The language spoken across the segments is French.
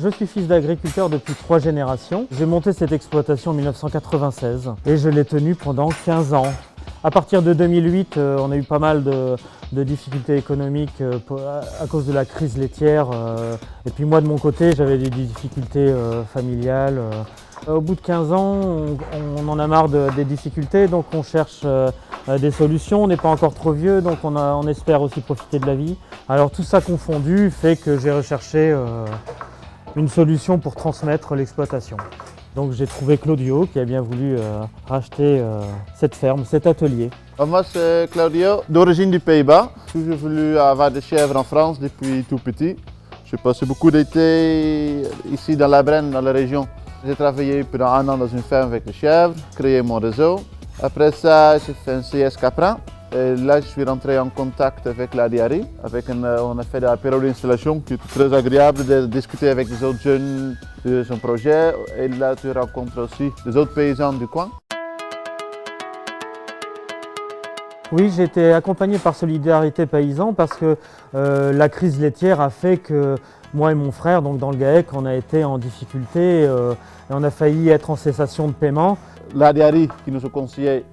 Je suis fils d'agriculteur depuis 3 générations. J'ai monté cette exploitation en 1996 et je l'ai tenue pendant 15 ans. À partir de 2008, on a eu pas mal de difficultés économiques à cause de la crise laitière. Et puis moi de mon côté, j'avais des difficultés familiales. Au bout de 15 ans, on en a marre des difficultés, donc on cherche des solutions. On n'est pas encore trop vieux, donc on espère aussi profiter de la vie. Alors tout ça confondu fait que j'ai recherché une solution pour transmettre l'exploitation. Donc j'ai trouvé Claudio qui a bien voulu racheter cette ferme, cet atelier. Moi c'est Claudio, d'origine du Pays-Bas. J'ai toujours voulu avoir des chèvres en France depuis tout petit. J'ai passé beaucoup d'été ici dans la Brenne, dans la région. J'ai travaillé pendant 1 an dans une ferme avec les chèvres, créé mon réseau. Après ça, j'ai fait un CS Caprin. Et là, je suis rentré en contact avec la Diary. On a fait la période d'installation qui est très agréable de discuter avec les autres jeunes de son projet. Et là, tu rencontres aussi les autres paysans du coin. Oui, j'ai été accompagné par Solidarité Paysan parce que la crise laitière a fait que moi et mon frère, donc dans le GAEC, on a été en difficulté et on a failli être en cessation de paiement. La Diary qui nous a conseillé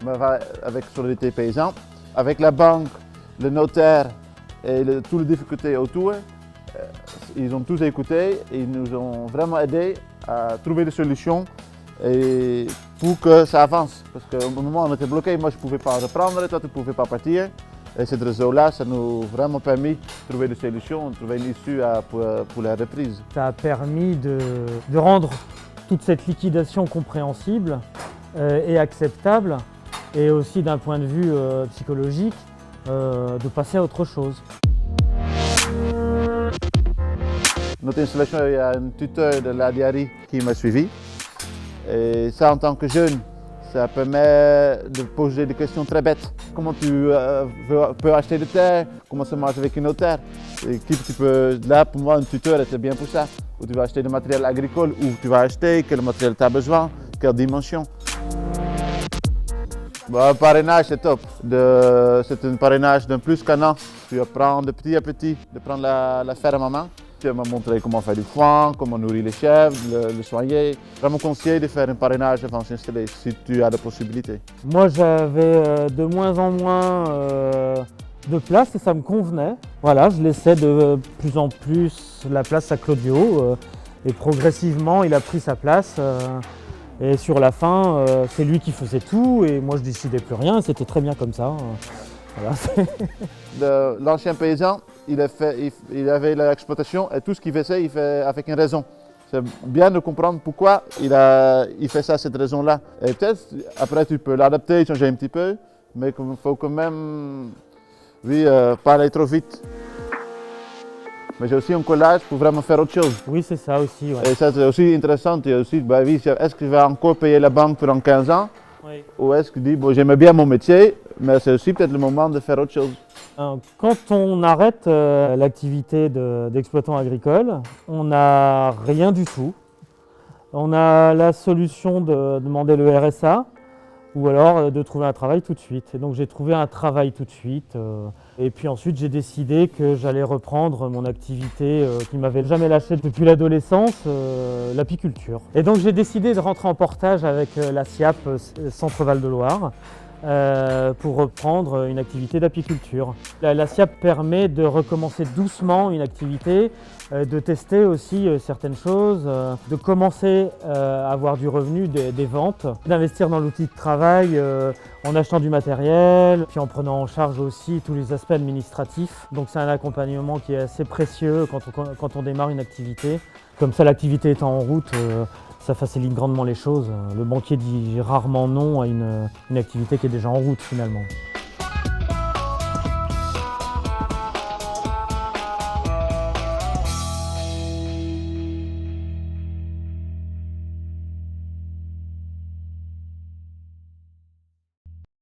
avec Solidarité Paysan, avec la banque, le notaire et toutes les difficultés autour, ils ont tous écouté et ils nous ont vraiment aidés à trouver des solutions et pour que ça avance. Parce qu'au moment où on était bloqué, moi je ne pouvais pas reprendre, toi tu ne pouvais pas partir. Et ce réseau-là, ça nous a vraiment permis de trouver des solutions, de trouver une issue pour la reprise. Ça a permis de rendre toute cette liquidation compréhensible et acceptable, et aussi d'un point de vue psychologique, de passer à autre chose. Notre installation, il y a un tuteur de la Diary qui m'a suivi. Et ça, en tant que jeune, ça permet de poser des questions très bêtes. Comment tu peux acheter des terres, comment ça marche avec un notaire. Là, pour moi, un tuteur était bien pour ça. Où tu vas acheter du matériel agricole, où tu vas acheter, quel matériel tu as besoin, quelle dimension. Le parrainage, c'est top. C'est un parrainage d'un plus qu'un an. Tu apprends de petit à petit, de prendre la ferme en main. Tu m'as montré comment faire du foin, comment nourrir les chèvres, le soigner. Vraiment conseillé de faire un parrainage avant de s'installer, si tu as la possibilité. Moi, j'avais de moins en moins de place et ça me convenait. Voilà, je laissais de plus en plus la place à Claudio et progressivement, il a pris sa place. Et sur la fin, c'est lui qui faisait tout et moi, je décidais plus rien. C'était très bien comme ça. Voilà. L'ancien paysan, il avait l'exploitation et tout ce qu'il faisait, il fait avec une raison. C'est bien de comprendre pourquoi il fait ça, cette raison-là. Et peut-être, après, tu peux l'adapter, changer un petit peu, mais il faut quand même, pas aller trop vite. Mais j'ai aussi un collage pour vraiment faire autre chose. Oui, c'est ça aussi. Ouais. Et ça, c'est aussi intéressant. Est-ce que je vais encore payer la banque pendant 15 ans? Oui. Ou est-ce que tu dis, bon, j'aime bien mon métier, mais c'est aussi peut-être le moment de faire autre chose. Quand on arrête l'activité d'exploitant agricole, on n'a rien du tout. On a la solution de demander le RSA ou alors de trouver un travail tout de suite. Et donc j'ai trouvé un travail tout de suite. Et puis ensuite j'ai décidé que j'allais reprendre mon activité qui ne m'avait jamais lâché depuis l'adolescence, l'apiculture. Et donc j'ai décidé de rentrer en portage avec la SIAP Centre Val de Loire. Pour reprendre une activité d'apiculture. La SIAP permet de recommencer doucement une activité, de tester aussi certaines choses, de commencer à avoir du revenu des ventes, d'investir dans l'outil de travail en achetant du matériel, puis en prenant en charge aussi tous les aspects administratifs. Donc c'est un accompagnement qui est assez précieux quand on démarre une activité. Comme ça, l'activité étant en route, ça facilite grandement les choses. Le banquier dit rarement non à une activité qui est déjà en route finalement.